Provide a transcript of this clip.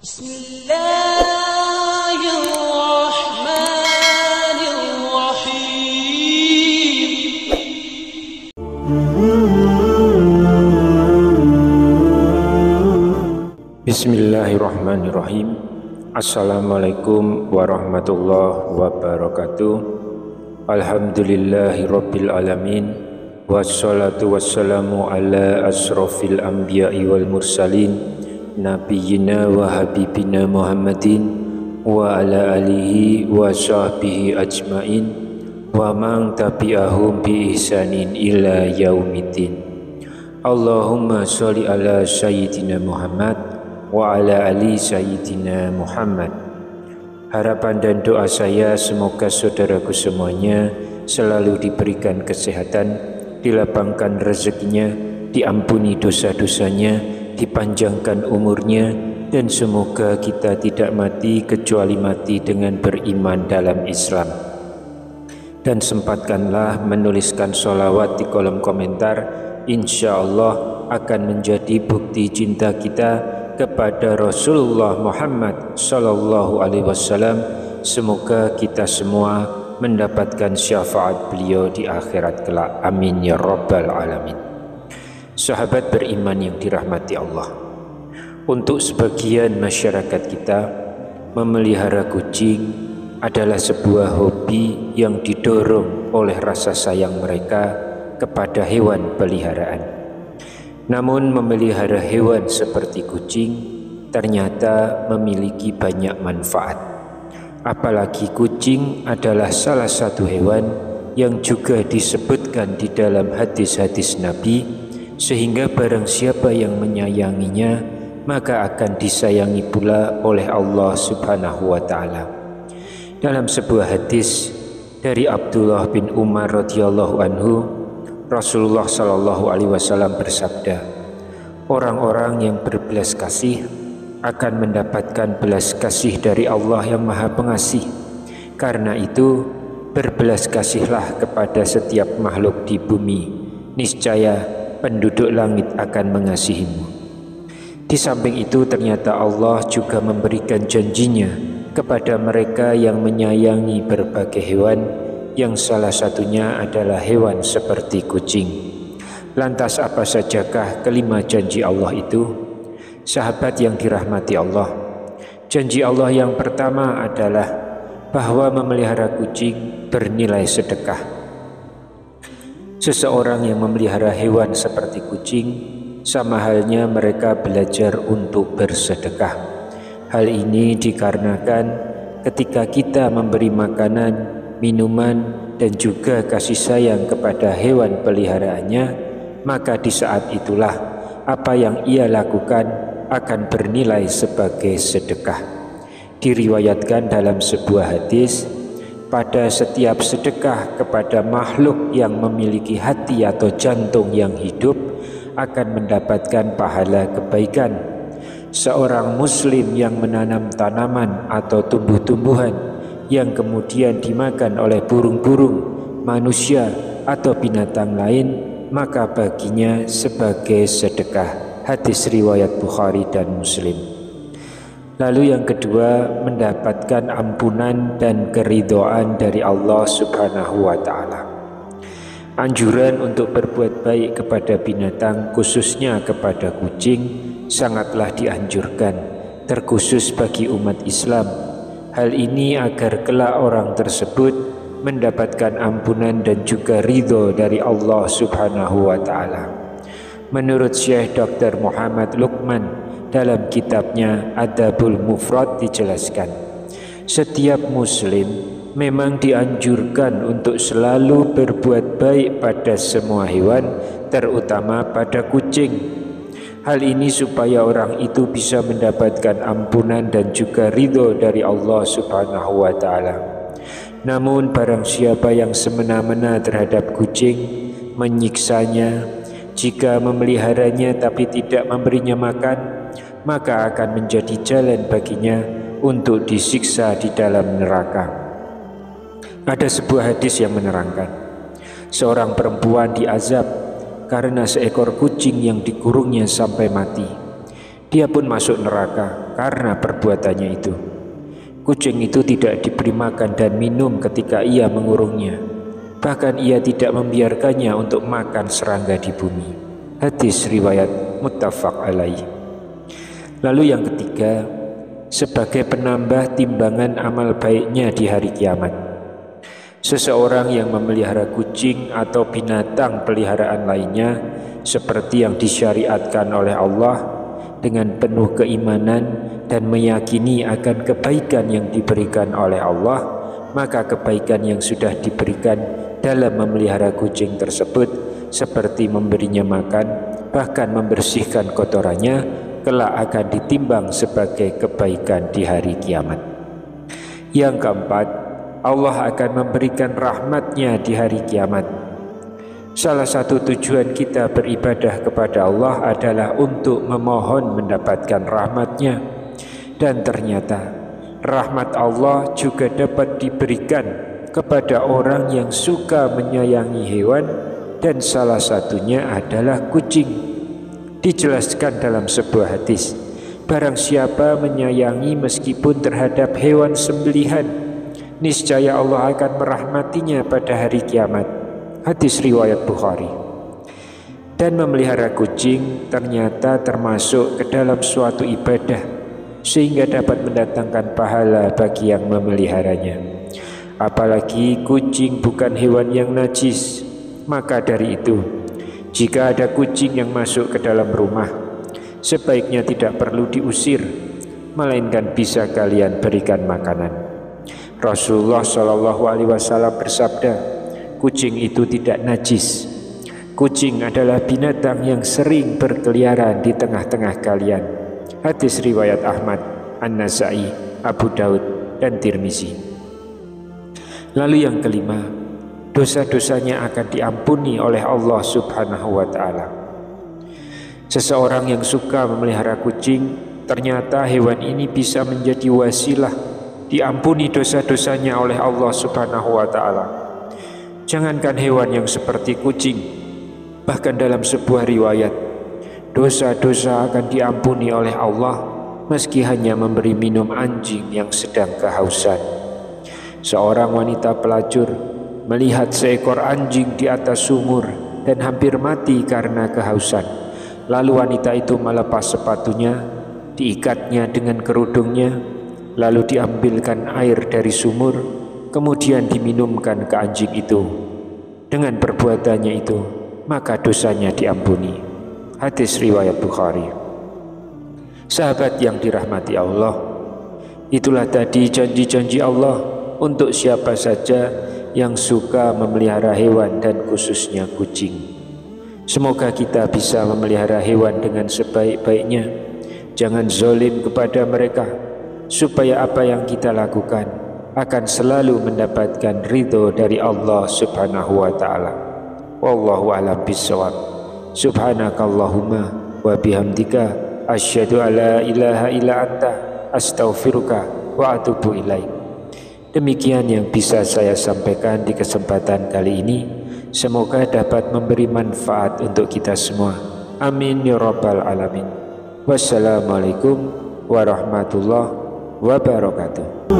Bismillahirrahmanirrahim. Bismillahirrahmanirrahim. Assalamualaikum warahmatullahi wabarakatuh. Alhamdulillahi rabbil alamin. Wassalatu wassalamu ala asrafil anbiya'i wal mursalin, nabiyyina wa habibina Muhammadin wa ala alihi wa sahbihi ajmain wa man tabi'ahum bi ihsanin ila yaumiddin. Allahumma sholli ala sayyidina Muhammad wa ala ali sayyidina Muhammad. Harapan dan doa saya semoga saudaraku semuanya selalu diberikan kesehatan, dilapangkan rezekinya, diampuni dosa-dosanya, dipanjangkan umurnya, dan semoga kita tidak mati kecuali mati dengan beriman dalam Islam. Dan sempatkanlah menuliskan sholawat di kolom komentar, insya Allah akan menjadi bukti cinta kita kepada Rasulullah Muhammad Sallallahu Alaihi Wasallam. Semoga kita semua mendapatkan syafaat beliau di akhirat kelak. Amin ya rabbal alamin. Sahabat beriman yang dirahmati Allah, untuk sebagian masyarakat kita, memelihara kucing adalah sebuah hobi yang didorong oleh rasa sayang mereka kepada hewan peliharaan. Namun memelihara hewan seperti kucing ternyata memiliki banyak manfaat. Apalagi kucing adalah salah satu hewan yang juga disebutkan di dalam hadis-hadis Nabi, sehingga barang siapa yang menyayanginya maka akan disayangi pula oleh Allah Subhanahu wa taala. Dalam sebuah hadis dari Abdullah bin Umar radhiyallahu anhu, Rasulullah sallallahu alaihi wasallam bersabda, orang-orang yang berbelas kasih akan mendapatkan belas kasih dari Allah yang Maha Pengasih. Karena itu, berbelas kasihlah kepada setiap makhluk di bumi, niscaya penduduk langit akan mengasihimu. Di samping itu, ternyata Allah juga memberikan janjinya kepada mereka yang menyayangi berbagai hewan, yang salah satunya adalah hewan seperti kucing. Lantas apa sajakah kelima janji Allah itu? Sahabat yang dirahmati Allah, janji Allah yang pertama adalah bahwa memelihara kucing bernilai sedekah. Seseorang yang memelihara hewan seperti kucing, sama halnya mereka belajar untuk bersedekah. Hal ini dikarenakan ketika kita memberi makanan, minuman, dan juga kasih sayang kepada hewan peliharaannya, maka di saat itulah apa yang ia lakukan akan bernilai sebagai sedekah. Diriwayatkan dalam sebuah hadis, pada setiap sedekah kepada makhluk yang memiliki hati atau jantung yang hidup akan mendapatkan pahala kebaikan. Seorang muslim yang menanam tanaman atau tumbuh-tumbuhan yang kemudian dimakan oleh burung-burung, manusia, atau binatang lain, maka baginya sebagai sedekah. Hadis riwayat Bukhari dan Muslim. Lalu yang kedua, mendapatkan ampunan dan keridhaan dari Allah Subhanahu wa taala. Anjuran untuk berbuat baik kepada binatang, khususnya kepada kucing, sangatlah dianjurkan, terkhusus bagi umat Islam. Hal ini agar kelak orang tersebut mendapatkan ampunan dan juga ridho dari Allah Subhanahu wa taala. Menurut Syekh Dr. Muhammad Luqman dalam kitabnya Adabul Mufrad dijelaskan, setiap muslim memang dianjurkan untuk selalu berbuat baik pada semua hewan, terutama pada kucing. Hal ini supaya orang itu bisa mendapatkan ampunan dan juga ridho dari Allah Subhanahu wa taala. Namun barang siapa yang semena-mena terhadap kucing, menyiksanya, jika memeliharanya tapi tidak memberinya makan, maka akan menjadi jalan baginya untuk disiksa di dalam neraka. Ada sebuah hadis yang menerangkan, seorang perempuan diazab karena seekor kucing yang dikurungnya sampai mati. Dia pun masuk neraka. karena perbuatannya itu. Kucing itu tidak diberi makan dan minum ketika ia mengurungnya. Bahkan ia tidak membiarkannya untuk makan serangga di bumi. Hadis riwayat muttafaq alaih. Lalu yang ketiga, sebagai penambah timbangan amal baiknya di hari kiamat. Seseorang yang memelihara kucing atau binatang peliharaan lainnya seperti yang disyariatkan oleh Allah dengan penuh keimanan dan meyakini akan kebaikan yang diberikan oleh Allah, maka kebaikan yang sudah diberikan dalam memelihara kucing tersebut seperti memberinya makan, bahkan membersihkan kotorannya, kelak akan ditimbang sebagai kebaikan di hari kiamat. Yang keempat, Allah akan memberikan rahmat-Nya di hari kiamat. Salah satu tujuan kita beribadah kepada Allah adalah untuk memohon mendapatkan rahmat-Nya. Dan ternyata rahmat Allah juga dapat diberikan kepada orang yang suka menyayangi hewan, dan salah satunya adalah kucing. Dijelaskan dalam sebuah hadis, barang siapa menyayangi meskipun terhadap hewan sembelihan, niscaya Allah akan merahmatinya pada hari kiamat. Hadis riwayat Bukhari. Dan memelihara kucing ternyata termasuk ke dalam suatu ibadah, sehingga dapat mendatangkan pahala bagi yang memeliharanya. Apalagi kucing bukan hewan yang najis. Maka dari itu, jika ada kucing yang masuk ke dalam rumah, sebaiknya tidak perlu diusir, melainkan bisa kalian berikan makanan. Rasulullah SAW bersabda, kucing itu tidak najis. Kucing adalah binatang yang sering berkeliaran di tengah-tengah kalian. Hadis riwayat Ahmad, An-Nasai, Abu Daud, dan Tirmizi. Lalu yang kelima, dosa-dosanya akan diampuni oleh Allah Subhanahu wa Ta'ala. Seseorang yang suka memelihara kucing, ternyata hewan ini bisa menjadi wasilah diampuni dosa-dosanya oleh Allah Subhanahu wa Ta'ala. Jangankan hewan yang seperti kucing, bahkan dalam sebuah riwayat, dosa-dosa akan diampuni oleh Allah meski hanya memberi minum anjing yang sedang kehausan. Seorang wanita pelacur melihat seekor anjing di atas sumur dan hampir mati karena kehausan. Lalu wanita itu melepas sepatunya, diikatnya dengan kerudungnya, lalu diambilkan air dari sumur, kemudian diminumkan ke anjing itu. Dengan perbuatannya itu, maka dosanya diampuni. Hadis riwayat Bukhari. Sahabat yang dirahmati Allah, itulah tadi janji-janji Allah untuk siapa saja yang suka memelihara hewan dan khususnya kucing. Semoga kita bisa memelihara hewan dengan sebaik-baiknya. Jangan zalim kepada mereka, supaya apa yang kita lakukan akan selalu mendapatkan ridho dari Allah Subhanahu wa Ta'ala. Wallahu a'lam bishawab. Subhanakallahumma wa bihamdika asyhadu alla ilaha illa anta astaghfiruka wa atubu ilaik. Demikian yang bisa saya sampaikan di kesempatan kali ini. Semoga dapat memberi manfaat untuk kita semua. Amin ya rabbal alamin. Wassalamualaikum warahmatullahi wabarakatuh.